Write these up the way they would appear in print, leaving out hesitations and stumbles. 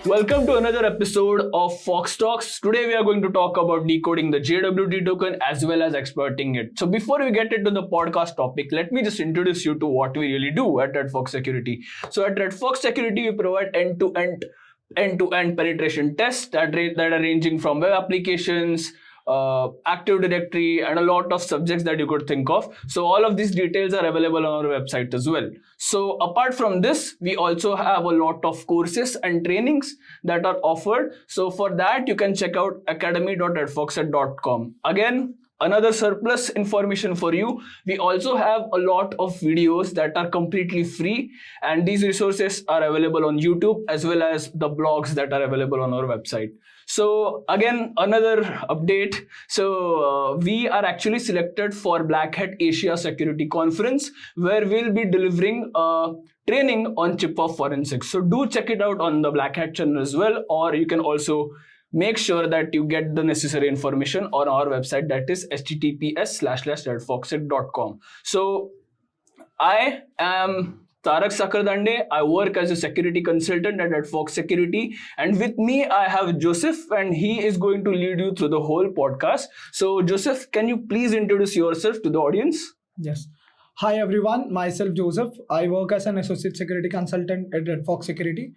Welcome to another episode of Fox Talks. Today we are going to talk about decoding the JWT token as well as exploiting it. So before we get into the podcast topic, let me just introduce you to what we really do at Redfox Security. So at Redfox Security, we provide end-to-end penetration tests that are ranging from web applications, Active Directory, and a lot of subjects that you could think of. So all of these details are available on our website as well. So apart from this, we also have a lot of courses and trainings that are offered. So for that, you can check out academy.redfoxet.com. Again, another surplus information for you. We also have a lot of videos that are completely free, and these resources are available on YouTube as well as the blogs that are available on our website. So again, another update. So we are actually selected for Black Hat Asia Security Conference, where we'll be delivering training on chip of forensics. So do check it out on the Black Hat channel as well, or you can also make sure that you get the necessary information on our website, that is https://redfoxet.com. So I am Tarak Sakardande. I work as a security consultant at Redfox Security, and with me I have Joseph, and he is going to lead you through the whole podcast. So Joseph, can you please introduce yourself to the audience? Yes. Hi everyone, myself Joseph. I work as an associate security consultant at Redfox Security.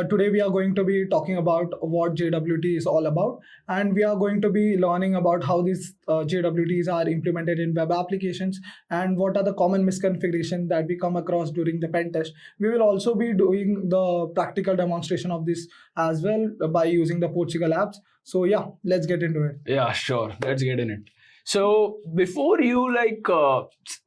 Today we are going to be talking about what JWT is all about, and we are going to be learning about how these JWTs are implemented in web applications and what are the common misconfigurations that we come across during the pen test. We will also be doing the practical demonstration of this as well by using the Portugal apps. So yeah, let's get into it. Yeah, sure. Let's get in it. So before you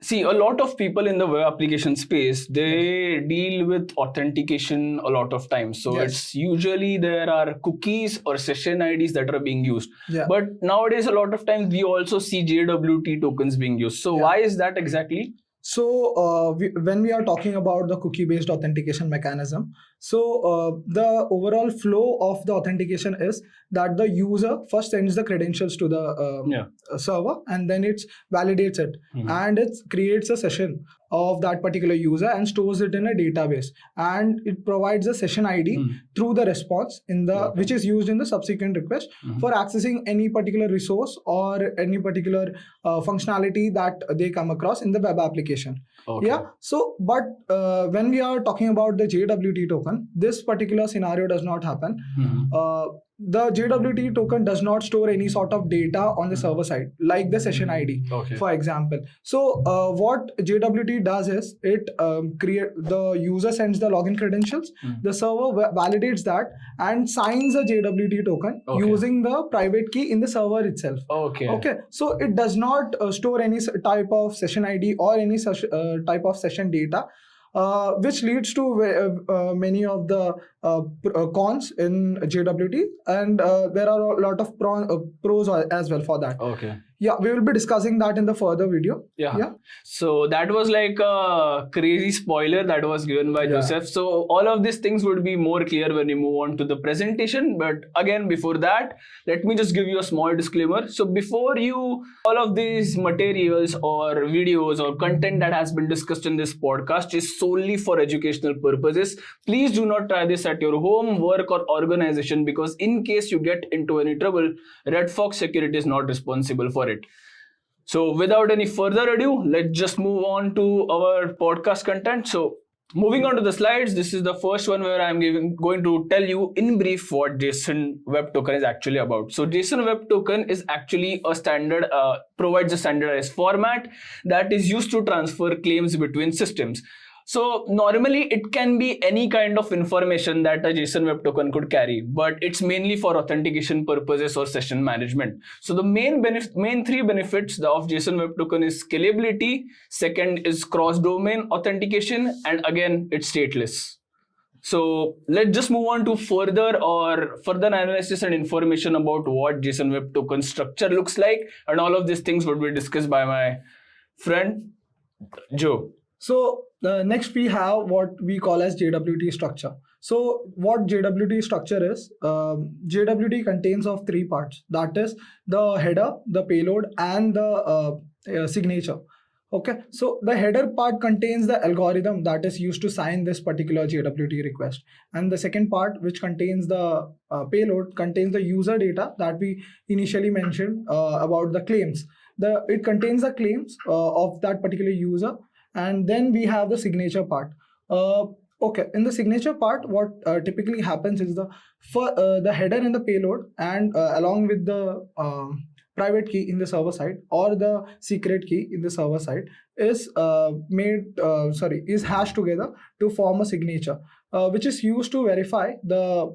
see, a lot of people in the web application space, they deal with authentication a lot of times. So it's usually there are cookies or session IDs that are being used. But nowadays, a lot of times we also see JWT tokens being used. So why is that exactly? So when we are talking about the cookie-based authentication mechanism, so the overall flow of the authentication is that the user first sends the credentials to the server, and then it validates it, and it creates a session of that particular user and stores it in a database, and it provides a session ID through the response in the which is used in the subsequent request for accessing any particular resource or any particular functionality that they come across in the web application. So but when we are talking about the JWT token, this particular scenario does not happen. The JWT token does not store any sort of data on the server side, like the session ID, for example. So what JWT does is it the user sends the login credentials, the server validates that and signs a JWT token using the private key in the server itself. So it does not store any type of session ID or any type of session data, which leads to many of the cons in JWT, and there are a lot of pros as well for that. Yeah, we will be discussing that in the further video. So that was like a crazy spoiler that was given by Joseph. So all of these things would be more clear when we move on to the presentation. But again, before that, let me just give you a small disclaimer. So before all of these materials or videos or content that has been discussed in this podcast is solely for educational purposes. Please do not try this at your home, work, or organization, because in case you get into any trouble, Redfox Security is not responsible for it. So without any further ado, let's just move on to our podcast content. So moving on to the slides, this is the first one where I'm going to tell you in brief what JSON Web Token is actually about. So JSON Web Token is actually a standard, provides a standardized format that is used to transfer claims between systems. So normally it can be any kind of information that a JSON Web Token could carry, but it's mainly for authentication purposes or session management. So the main three benefits of JSON Web Token is scalability, second is cross-domain authentication, and again, it's stateless. So let's just move on to further analysis and information about what JSON Web Token structure looks like, and all of these things would be discussed by my friend Joe. So next we have what we call as JWT structure. So what JWT structure is, JWT contains of three parts. That is the header, the payload, and the signature. Okay, so the header part contains the algorithm that is used to sign this particular JWT request, and the second part, which contains the payload, contains the user data that we initially mentioned about the claims. It contains the claims of that particular user, and then we have the signature part. Okay, in the signature part, what typically happens is the header in the payload, and along with the private key in the server side or the secret key in the server side is is hashed together to form a signature, which is used to verify the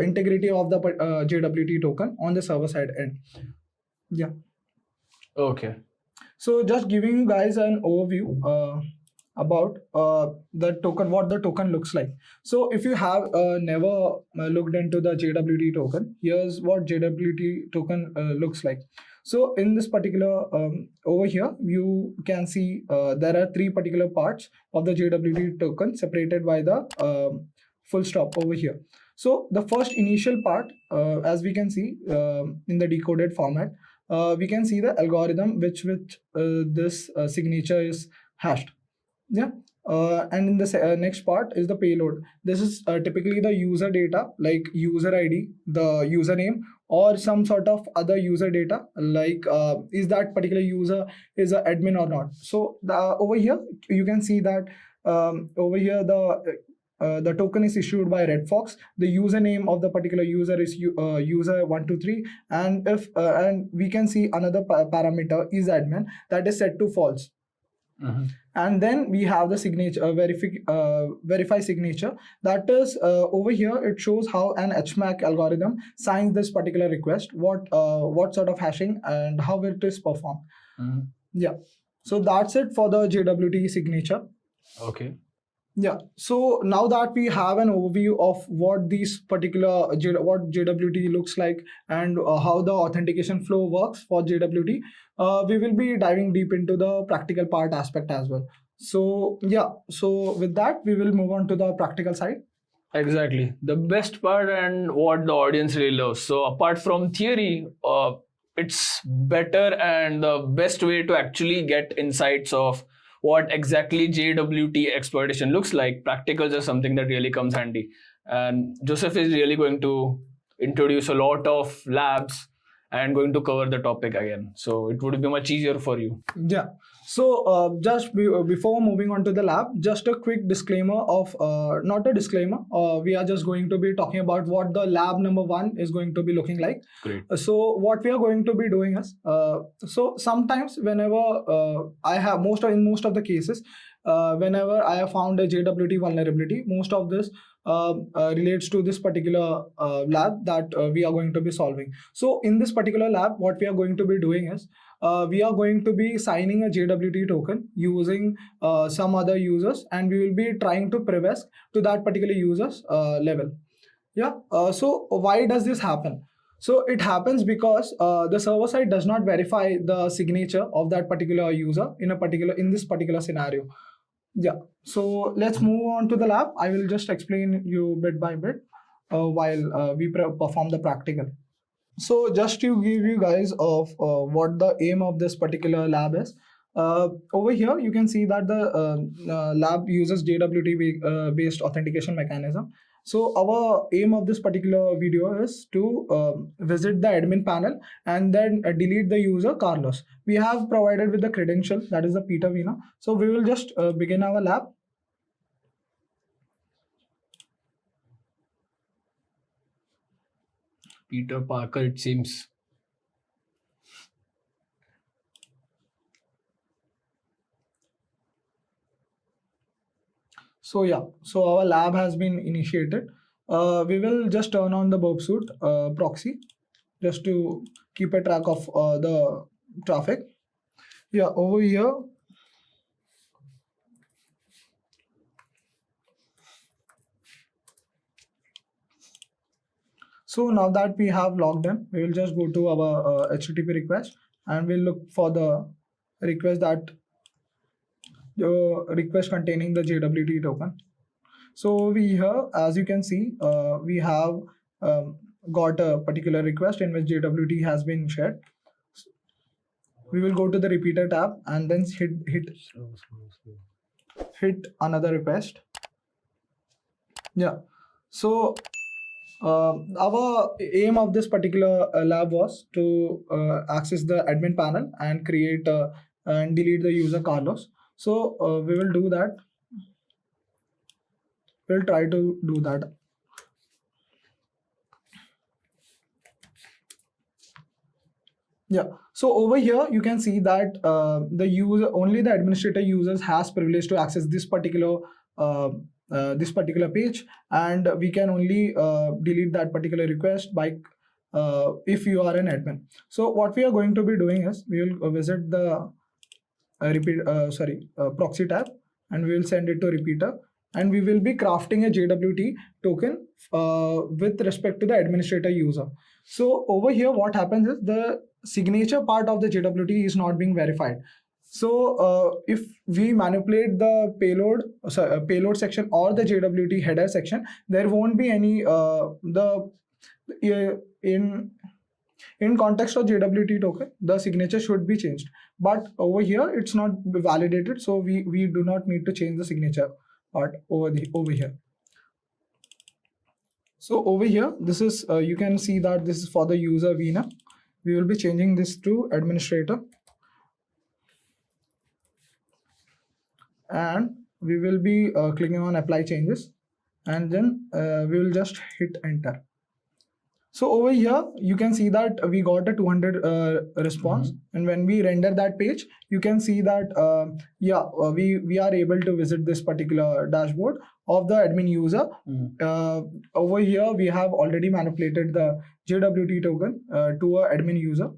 integrity of the JWT token on the server side end. Yeah. Okay. So just giving you guys an overview about the token, what the token looks like. So if you have never looked into the JWT token, here's what JWT token looks like. So in this particular over here, you can see there are three particular parts of the JWT token separated by the full stop over here. So the first initial part, as we can see in the decoded format, we can see the algorithm which this signature is hashed. Yeah. And in the next part is the payload. This is typically the user data like user ID, the username, or some sort of other user data like is that particular user is an admin or not. So over here you can see that over here the token is issued by Redfox. The username of the particular user is user123, and if and we can see another parameter is admin that is set to false. And then we have the signature verify signature, that is over here it shows how an HMAC algorithm signs this particular request, what sort of hashing and how it is performed. Yeah, so that's it for the JWT signature. Okay. Yeah, so now that we have an overview of what these particular what JWT looks like and how the authentication flow works for JWT, we will be diving deep into the practical part aspect as well. So yeah, so with that we will move on to the practical side. Exactly. The best part and what the audience really loves. So apart from theory, it's better and the best way to actually get insights of what exactly JWT exploitation looks like. Practicals is something that really comes handy. And Joseph is really going to introduce a lot of labs and going to cover the topic again. So it would be much easier for you. Yeah. So before moving on to the lab, just a quick disclaimer of not a disclaimer. We are just going to be talking about what the lab number 1 is going to be looking like. Great. So what we are going to be doing is so sometimes whenever in most of the cases, whenever I have found a JWT vulnerability, most of this relates to this particular lab that we are going to be solving. So in this particular lab, what we are going to be doing is we are going to be signing a JWT token using some other users, and we will be trying to previous to that particular user's level. Yeah. So why does this happen? So it happens because the server side does not verify the signature of that particular user in this particular scenario. Yeah. So let's move on to the lab. I will just explain you bit by bit while we perform the practical. So just to give you guys of what the aim of this particular lab is, over here you can see that the lab uses JWT based authentication mechanism. So our aim of this particular video is to visit the admin panel and then delete the user Carlos. We have provided with the credential, that is the Peter Vina. So we will just begin our lab. Peter Parker, it seems. So yeah, so our lab has been initiated. We will just turn on the burp suit proxy just to keep a track of the traffic. Yeah, over here. So now that we have logged in, we will just go to our HTTP request and we'll look for the request containing the JWT token. So we here, as you can see, we have got a particular request in which JWT has been shared. We will go to the repeater tab and then hit another request. Yeah. So our aim of this particular lab was to access the admin panel and create and delete the user Carlos. So we will do that. We'll try to do that. Yeah. So over here, you can see that the user, only the administrator users has privilege to access this particular page, and we can only delete that particular request by if you are an admin. So what we are going to be doing is we will visit the proxy tab, and we will send it to repeater, and we will be crafting a JWT token with respect to the administrator user. So over here, what happens is the signature part of the JWT is not being verified. So if we manipulate the payload section or the JWT header section, there won't be any in context of JWT token, the signature should be changed. But over here, it's not validated, so we do not need to change the signature part over here. So over here, this is you can see that this is for the user Veena. We will be changing this to administrator, and we will be clicking on apply changes, and then we will just hit enter. So over here, you can see that we got a 200 response, and when we render that page, you can see that we are able to visit this particular dashboard of the admin user. Over here, we have already manipulated the JWT token to a admin user.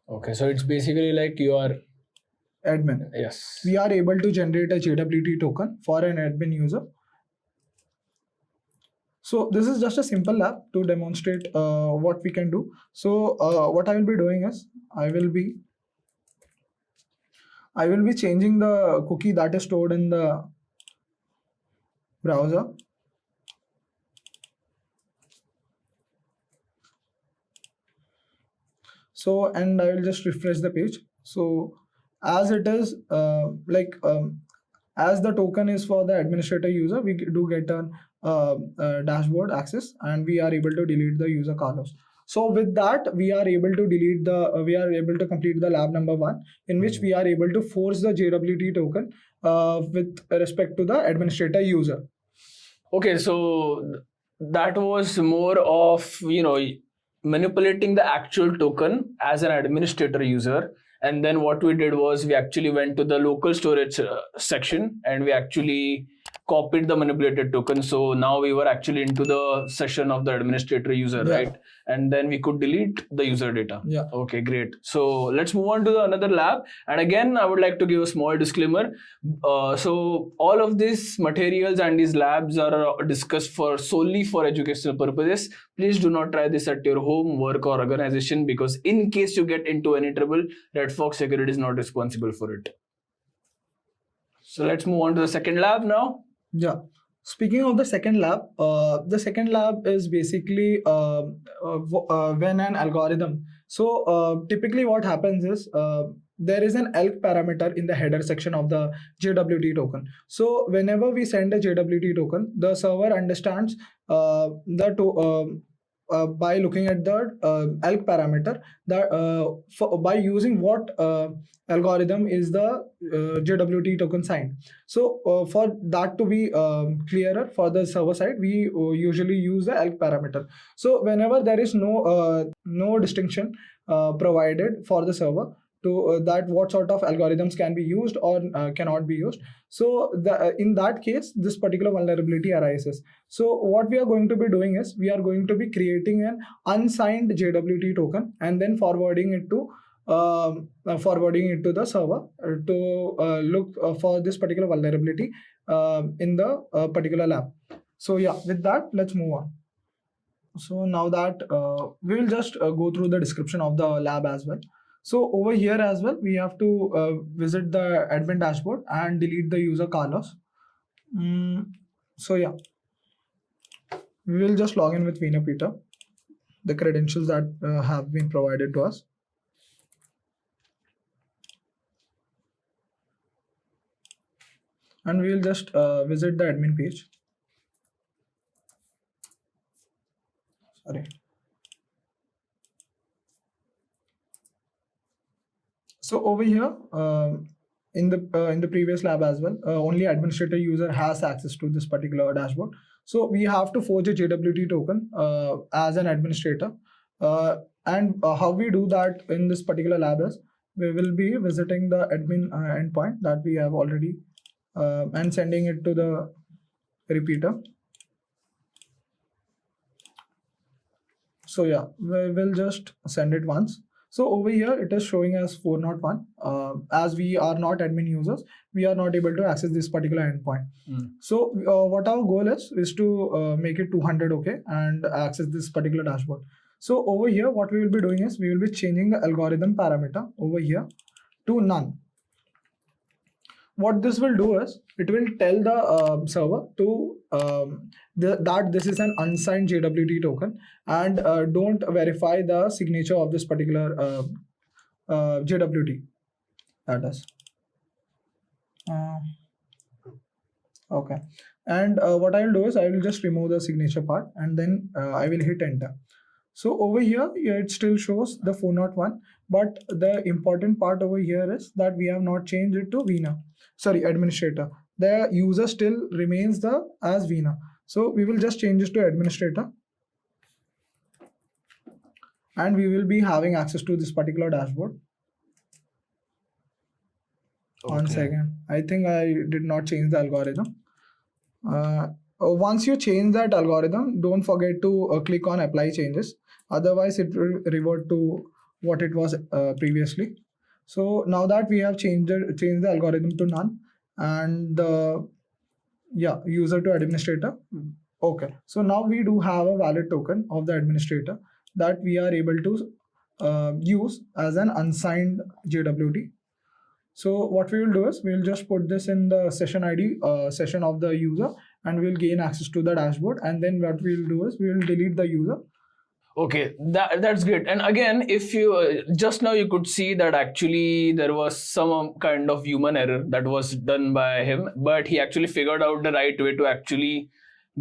Okay, so it's basically like you are admin. Yes. We are able to generate a JWT token for an admin user. So this is just a simple lab to demonstrate what we can do. So what I will be doing is I will be changing the cookie that is stored in the browser. So, and I will just refresh the page. So as it is as the token is for the administrator user, we do get a dashboard access, and we are able to delete the user Carlos. So with that, we are able to delete we are able to complete the lab number 1, in which we are able to force the JWT token with respect to the administrator user. Okay, so that was more of, manipulating the actual token as an administrator user. And then what we did was we actually went to the local storage section, and we actually copied the manipulated token. So now we were actually into the session of the administrator user, right? And then we could delete the user data. Yeah. Okay, great. So let's move on to another lab. And again, I would like to give a small disclaimer. So all of these materials and these labs are discussed solely for educational purposes. Please do not try this at your home, work, or organization, because in case you get into any trouble, Redfox Security is not responsible for it. So let's move on to the second lab now. Yeah. Speaking of the second lab is basically when an algorithm. So typically what happens is there is an ELK parameter in the header section of the JWT token. So whenever we send a JWT token, the server understands by looking at the ELK parameter, that by using what algorithm is the JWT token signed. So for that to be clearer for the server side, we usually use the ELK parameter. So whenever there is no distinction provided for the server to that what sort of algorithms can be used or cannot be used, so in that case this particular vulnerability arises. So what we are going to be doing is we are going to be creating an unsigned JWT token and then forwarding it to the server to look for this particular vulnerability in the particular lab. So yeah, with that, let's move on. So now that we will just go through the description of the lab as well. So over here as well, we have to visit the admin dashboard and delete the user Carlos. So yeah, we will just log in with Veena Peter, the credentials that have been provided to us. and we will just visit the admin page. Sorry. So over here, in the previous lab as well, only administrator user has access to this particular dashboard. So we have to forge a JWT token as an administrator. And how we do that in this particular lab is we will be visiting the admin endpoint that we have already and sending it to the repeater. So yeah, we will just send it once. So over here, it is showing as 401. As we are not admin users, we are not able to access this particular endpoint. So what our goal is to make it 200 okay and access this particular dashboard. So over here, what we will be doing is we will be changing the algorithm parameter over here to none. What this will do is it will tell the server to that this is an unsigned JWT token and don't verify the signature of this particular JWT. That is okay. And what I will do is I will just remove the signature part and then I will hit enter. So over here, it still shows the 401, but the important part over here is that we have not changed it to administrator. The user still remains as Veena. So we will just change this to administrator, and we will be having access to this particular dashboard. Okay. 1 second. I think I did not change the algorithm. Once you change that algorithm, don't forget to click on apply changes. Otherwise, it will revert to what it was previously. So now that we have changed the algorithm to none and the user to administrator. Okay. So now we do have a valid token of the administrator that we are able to use as an unsigned JWT. So what we will do is we will just put this in the session ID session of the user and we'll gain access to the dashboard. And then what we'll do is we will delete the user. Okay, that's great. And again, if you just now you could see that actually there was some kind of human error that was done by him, but he actually figured out the right way to actually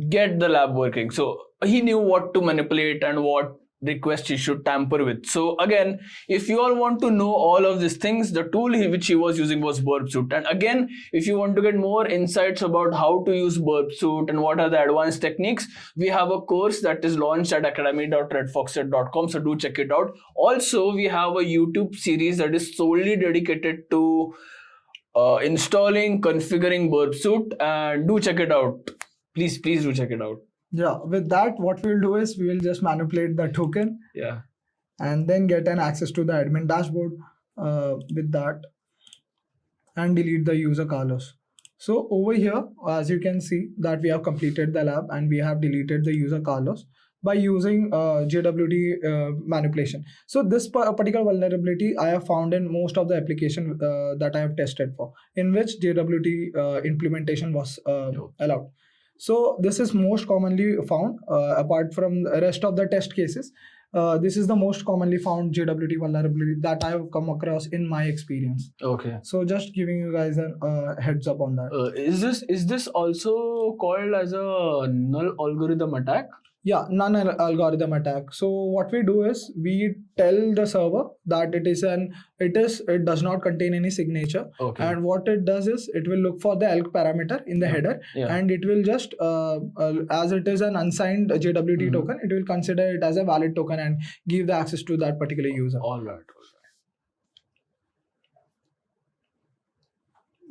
get the lab working. So he knew what to manipulate and what request he should tamper with. So again, if you all want to know all of these things, the tool which he was using was burp suit. And again, if you want to get more insights about how to use burp suit and what are the advanced techniques, we have a course that is launched at academy.redfoxset.com, so do check it out. Also, we have a YouTube series that is solely dedicated to installing, configuring burp suit, and do check it out. Please do check it out. Yeah, with that, what we'll do is we will just manipulate the token. Yeah. And then get an access to the admin dashboard with that and delete the user Carlos. So over here, as you can see that we have completed the lab and we have deleted the user Carlos by using JWT manipulation. So this particular vulnerability I have found in most of the application that I have tested for, in which JWT implementation was allowed. So this is most commonly found apart from the rest of the test cases. This is the most commonly found JWT vulnerability that I have come across in my experience. Okay. So just giving you guys a heads up on that. Is this also called as a null algorithm attack? Yeah, none algorithm attack. So what we do is we tell the server that it does not contain any signature. Okay. And what it does is it will look for the ELK parameter in the header, and it will just as it is an unsigned JWT token, it will consider it as a valid token and give the access to that particular user. All right.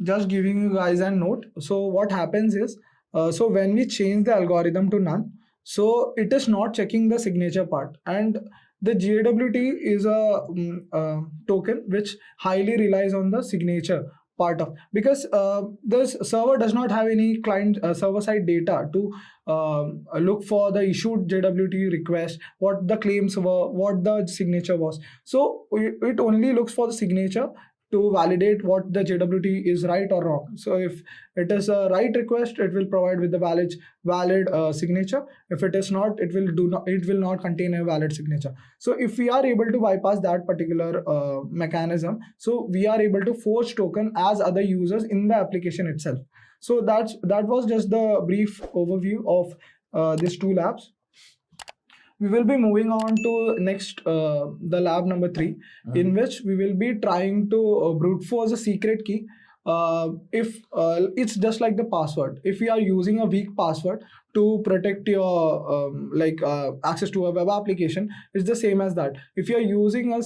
Just giving you guys a note. So what happens is, so when we change the algorithm to none, so it is not checking the signature part, and the JWT is a token which highly relies on the signature part of, because this server does not have any client server side data to look for the issued JWT request, what the claims were, what the signature was. So it only looks for the signature to validate what the JWT is right or wrong. So if it is a right request, it will provide with the valid signature. If it is not, it will not contain a valid signature. So if we are able to bypass that particular mechanism, so we are able to forge token as other users in the application itself. So that was just the brief overview of these two labs. We will be moving on to next the lab number 3, in which we will be trying to brute force a secret key. If it's just like the password, if we are using a weak password to protect your access to a web application, it's the same as that. If you are using a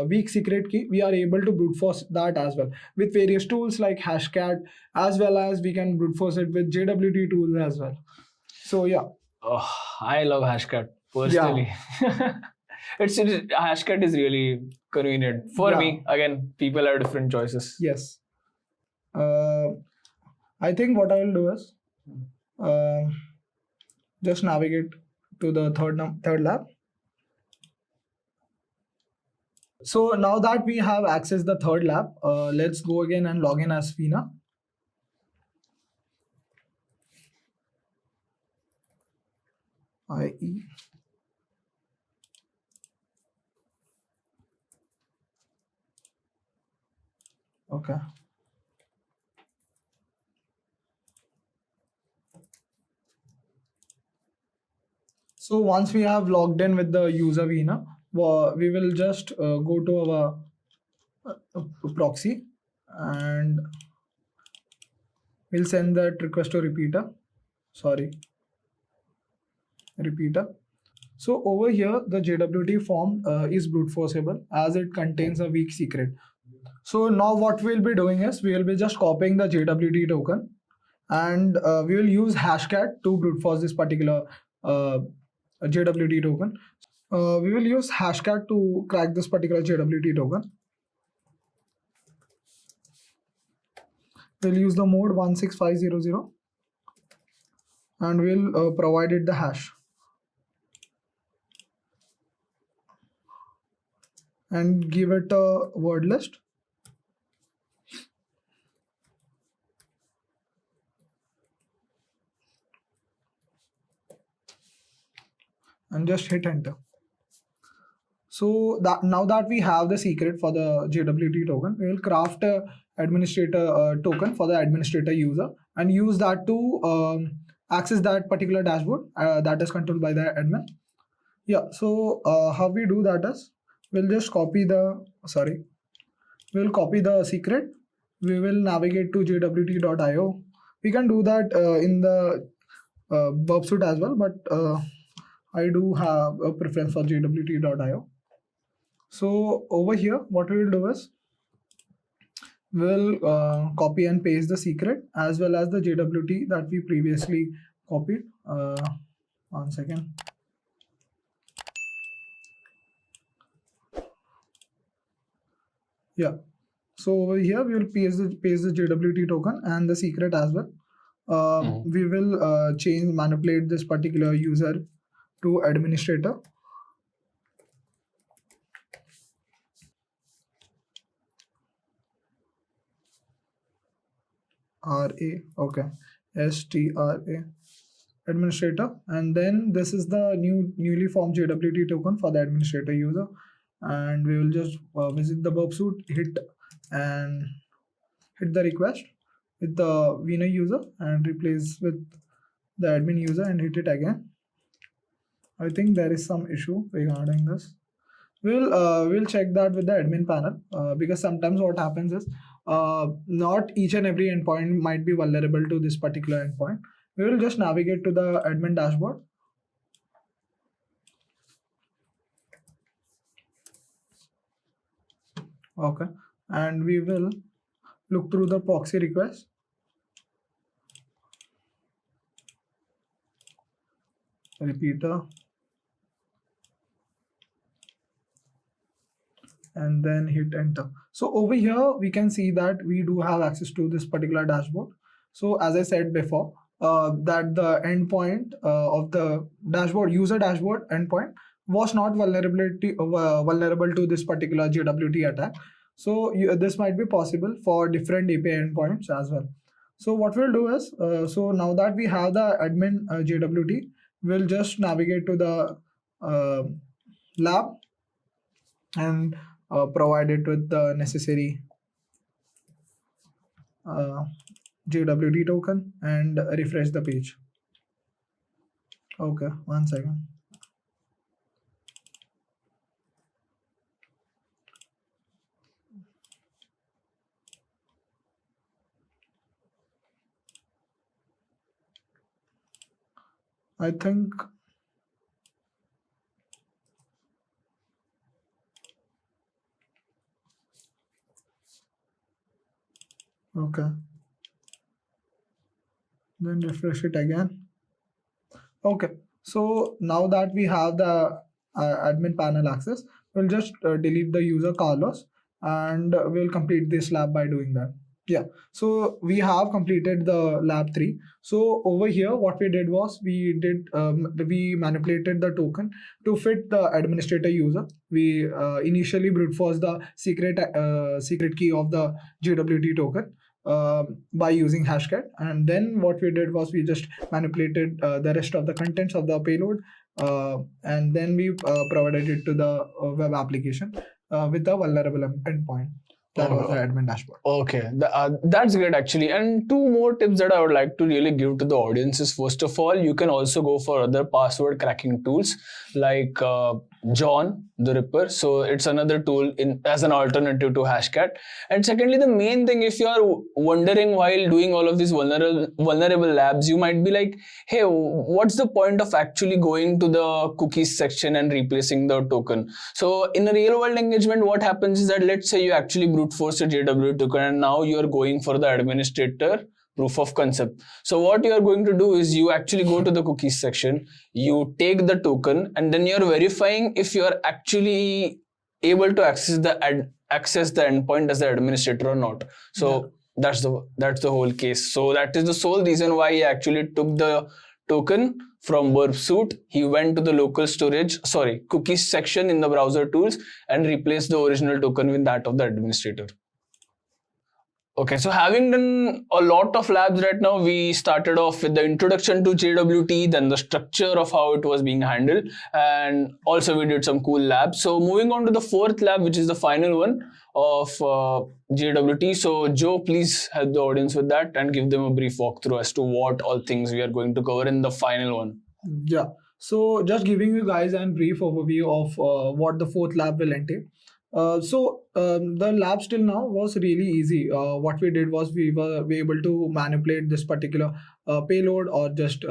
weak secret key, we are able to brute force that as well with various tools like hashcat, as well as we can brute force it with JWT tools as well. So yeah. Oh, I love hashcat personally. Hashcat is really convenient for me. Again, people have different choices. Yes. I think what I will do is just navigate to the third lab. So now that we have accessed the third lab, let's go again and log in as Fina. IE. Okay. So once we have logged in with the user Vina, we will just go to our proxy and we'll send that request to repeater. So over here, the JWT form is brute forceable as it contains a weak secret. So now what we'll be doing is we will be just copying the JWT token, and we will use hashcat to brute force this particular JWT token. We will use hashcat to crack this particular JWT token. We'll use the mode 16500 and we'll provide it the hash and give it a word list. And just hit enter. So that now that we have the secret for the JWT token, we will craft a administrator token for the administrator user and use that to access that particular dashboard that is controlled by the admin. Yeah, so how we do that is we'll just copy the we'll copy the secret. We will navigate to jwt.io. We can do that in the verb suite as well, but I do have a preference for jwt.io. So over here, what we will do is we'll copy and paste the secret as well as the JWT that we previously copied. 1 second. Yeah. So over here, we will paste the JWT token and the secret as well. We will manipulate this particular user to administrator. Okay, STRA administrator, and then this is the newly formed JWT token for the administrator user, and we will just visit the verb suite, hit the request with the Vina user and replace with the admin user and hit it again. I think there is some issue regarding this. We'll check that with the admin panel because sometimes what happens is not each and every endpoint might be vulnerable to this particular endpoint. We will just navigate to the admin dashboard. Okay, and we will look through the proxy request. Repeater. And then hit enter. So over here, we can see that we do have access to this particular dashboard. So as I said before, that the endpoint of the dashboard, user dashboard endpoint was not vulnerable to this particular JWT attack. So this might be possible for different API endpoints as well. So what we'll do is, so now that we have the admin JWT, we'll just navigate to the lab and provide it with the necessary JWT token and refresh the page. Okay, 1 second. I think okay. Then refresh it again. Okay, so now that we have the admin panel access, we'll just delete the user Carlos and we'll complete this lab by doing that. Yeah, so we have completed the lab 3. So over here, what we did was we manipulated the token to fit the administrator user. We initially brute force the secret key of the JWT token by using hashcat, and then what we did was we just manipulated the rest of the contents of the payload, and then we provided it to the web application with the vulnerable endpoint. That was the admin dashboard. Okay, that's great actually. And two more tips that I would like to really give to the audience is, first of all, you can also go for other password cracking tools like John the Ripper. So it's another tool as an alternative to Hashcat. And secondly, the main thing, if you are wondering while doing all of these vulnerable labs, you might be like, hey, what's the point of actually going to the cookies section and replacing the token? So in a real world engagement, what happens is that, let's say you actually brute force a JWT token and now you are going for the administrator proof of concept. So what you are going to do is you actually go to the cookies section, you take the token, and then you're verifying if you are actually able to access the endpoint as the administrator or not. So that's the whole case. So that is the sole reason why he actually took the token from burp suite. He went to the local cookies section in the browser tools and replaced the original token with that of the administrator. Okay, so having done a lot of labs right now, we started off with the introduction to JWT, then the structure of how it was being handled, and also we did some cool labs. So moving on to the fourth lab, which is the final one of JWT. So Joe, please help the audience with that and give them a brief walkthrough as to what all things we are going to cover in the final one. Yeah, so just giving you guys a brief overview of what the fourth lab will entail. The lab till now was really easy. What we did was we were able to manipulate this particular payload, or just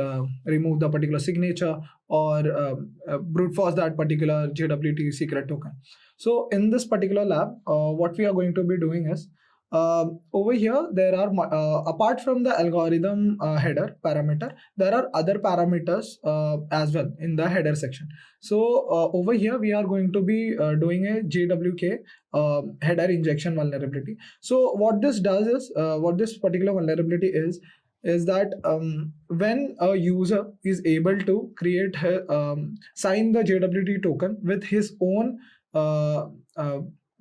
remove the particular signature, or brute force that particular JWT secret token. So in this particular lab, what we are going to be doing is, over here there are apart from the algorithm header parameter, there are other parameters as well in the header section. So over here we are going to be doing a JWK header injection vulnerability. So what this does is, what this particular vulnerability is that when a user is able to create sign the JWT token with his own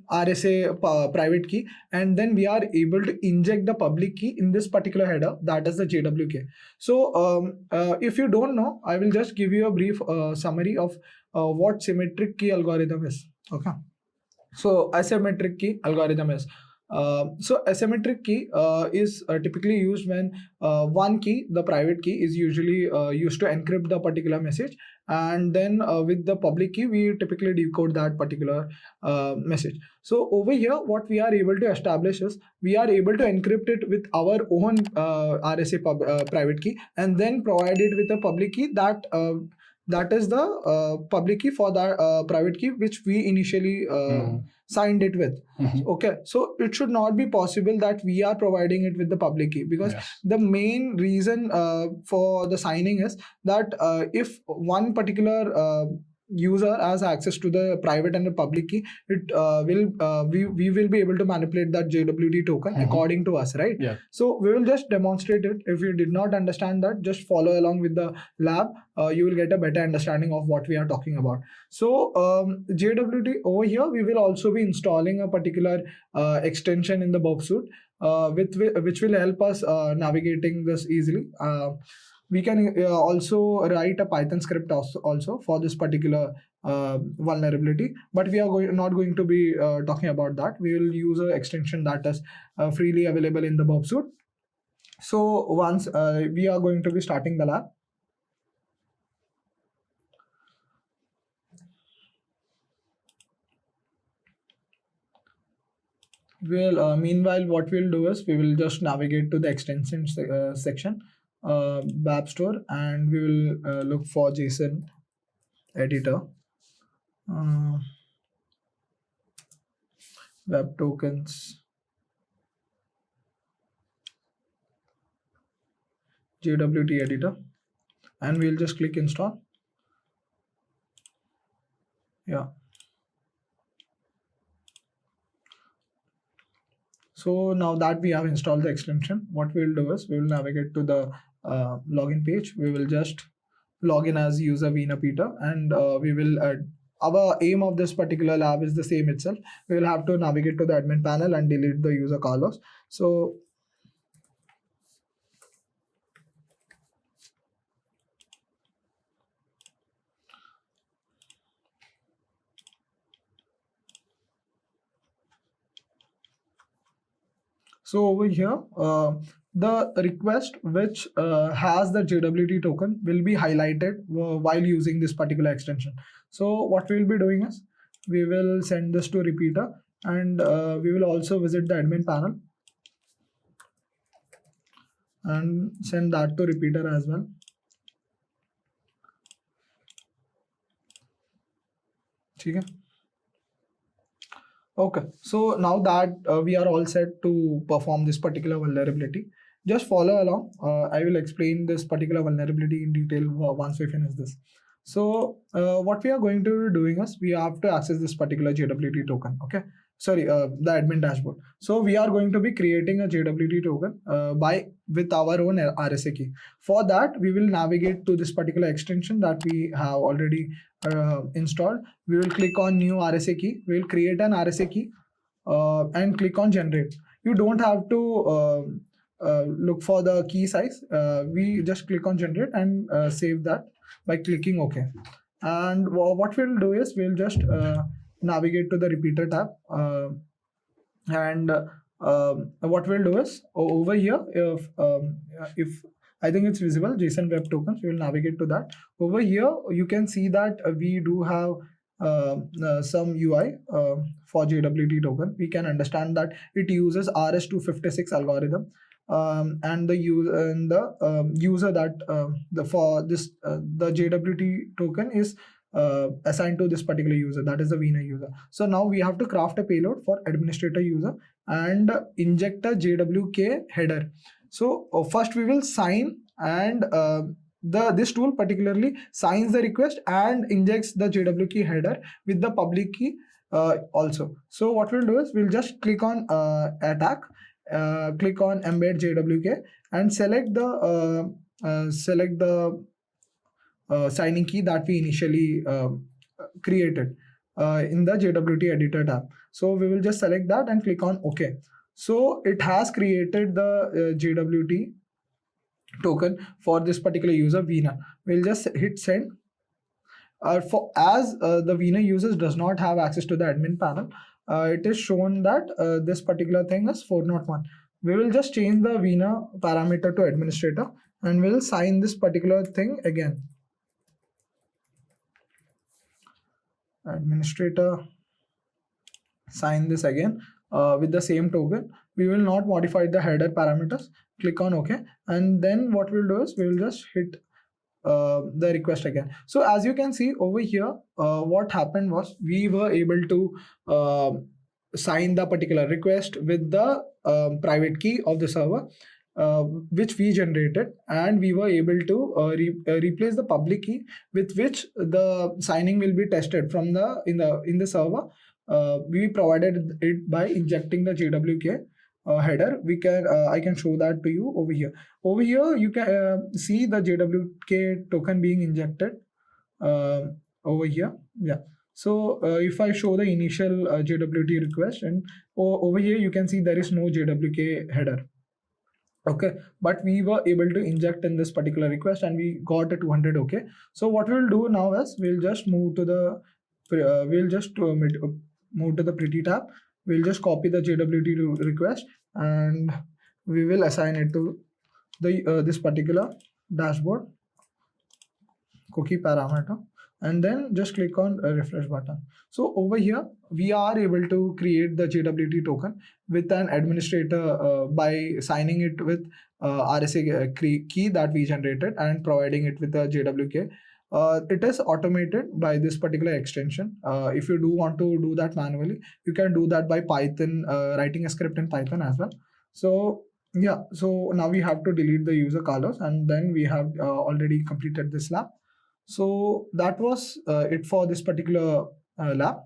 RSA private key, and then we are able to inject the public key in this particular header, that is the JWK. So if you don't know, I will just give you a brief summary of what symmetric key algorithm is. Okay, so asymmetric key algorithm is, so asymmetric key is typically used when one key, the private key, is usually used to encrypt the particular message, and then with the public key we typically decode that particular message. So over here what we are able to establish is, we are able to encrypt it with our own RSA private key, and then provide it with a public key that is the public key for the private key which we initially signed it with. Okay, so it should not be possible that we are providing it with the public key, because the main reason for the signing is that if one particular user has access to the private and the public key, it we will be able to manipulate that JWT token according to us, right? So we will just demonstrate it. If you did not understand that, just follow along with the lab. You will get a better understanding of what we are talking about. So JWT over here, we will also be installing a particular extension in the burp suite, which will help us navigating this easily. We can also write a Python script also for this particular vulnerability, but we are not going to be talking about that. We will use an extension that is freely available in the burp suite. So once we are going to be starting the lab. Meanwhile, what we'll do is we will just navigate to the extension section, Web Store, and we will look for JSON editor, uh, web tokens, JWT editor, and we'll just click install. Yeah. So now that we have installed the extension, what we'll do is we will navigate to the login page. We will just log in as user Veena Peter, and we will our aim of this particular lab is the same itself. We will have to navigate to the admin panel and delete the user Carlos. So over here, the request which has the JWT token will be highlighted while using this particular extension. So what we will be doing is we will send this to repeater, and we will also visit the admin panel and send that to repeater as well. Okay. Okay, so now that we are all set to perform this particular vulnerability, just follow along. I will explain this particular vulnerability in detail once we finish this. So what we are going to be doing is we have to access this particular JWT token. Okay, sorry, the admin dashboard. So we are going to be creating a JWT token with our own RSA key. For that, we will navigate to this particular extension that we have already installed. We will click on new RSA key. We will create an RSA key and click on generate. You don't have to look for the key size. We just click on generate and save that by clicking OK. And what we'll do is we'll just navigate to the repeater tab, and what we'll do is over here, if I think it's visible, JSON Web Tokens, we will navigate to that. Over here, you can see that we do have some UI for JWT token. We can understand that it uses RS256 algorithm, and the user that for this the JWT token is assigned to this particular user, that is the Veena user. So now we have to craft a payload for administrator user and inject a JWK header. So first we will sign, and this tool particularly signs the request and injects the JWK header with the public key also. So what we'll do is we'll just click on attack, click on embed JWK, and select the signing key that we initially created in the JWT editor tab. So we will just select that and click on OK. So it has created the JWT token for this particular user Veena. We'll just hit send. As the Veena users does not have access to the admin panel, it is shown that this particular thing is 401. We will just change the Veena parameter to administrator, and we'll sign this particular thing again. Administrator, sign this again with the same token. We will not modify the header parameters. Click on OK, and then what we'll do is we will just hit the request again. So as you can see over here, what happened was we were able to sign the particular request with the private key of the server, which we generated, and we were able to replace the public key with which the signing will be tested from the in the server. We provided it by injecting the JWK header. We can I can show that to you over here. Over here you can see the JWK token being injected over here. Yeah. So if I show the initial JWT request, and over here you can see there is no JWK header. Okay, but we were able to inject in this particular request and we got a 200. Okay, so what we'll do now is we'll just move to the move to the pretty tab. We'll just copy the JWT request and we will assign it to the this particular dashboard cookie parameter, and then just click on a refresh button. So over here we are able to create the JWT token with an administrator by signing it with RSA key that we generated and providing it with a JWK. It is automated by this particular extension. If you do want to do that manually, you can do that by Python, writing a script in Python as well. So yeah, so now we have to delete the user Carlos, and then we have already completed this lab. So that was it for this particular lab.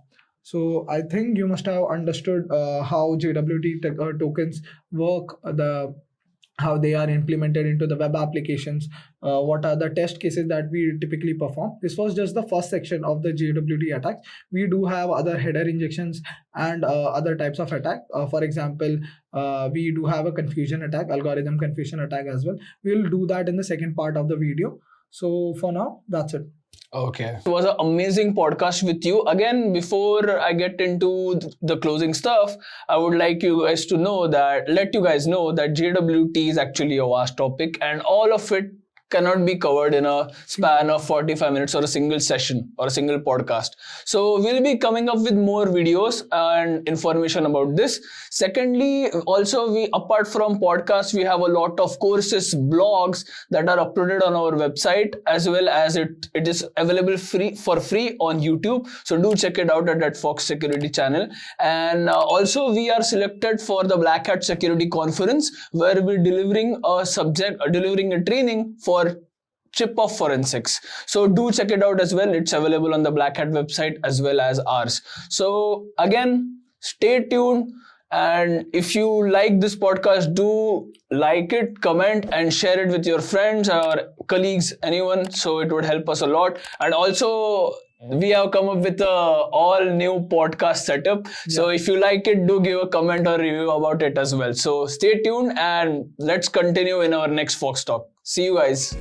So I think you must have understood how JWT tokens work, how they are implemented into the web applications, what are the test cases that we typically perform. This was just the first section of the JWT attacks. We do have other header injections and other types of attack. For example, we do have a confusion attack, algorithm confusion attack as well. We'll do that in the second part of the video. So for now, that's it. Okay. It was an amazing podcast with you. Again, before I get into the closing stuff, I would like you guys to know that, let you guys know that JWT is actually a vast topic and all of it cannot be covered in a span of 45 minutes or a single session or a single podcast. So we'll be coming up with more videos and information about this. Secondly, also we, apart from podcasts, we have a lot of courses, blogs that are uploaded on our website, as well as it is available for free on YouTube. So do check it out at Redfox Security channel. And also we are selected for the Black Hat Security Conference, where we're delivering a training for chip of forensics. So do check it out as well. It's available on the Black Hat website as well as ours. So again, stay tuned. And if you like this podcast, do like it, comment and share it with your friends or colleagues, anyone. So it would help us a lot. And also we have come up with a all new podcast setup. Yeah. So if you like it, do give a comment or review about it as well. So stay tuned and let's continue in our next Fox Talk. See you guys.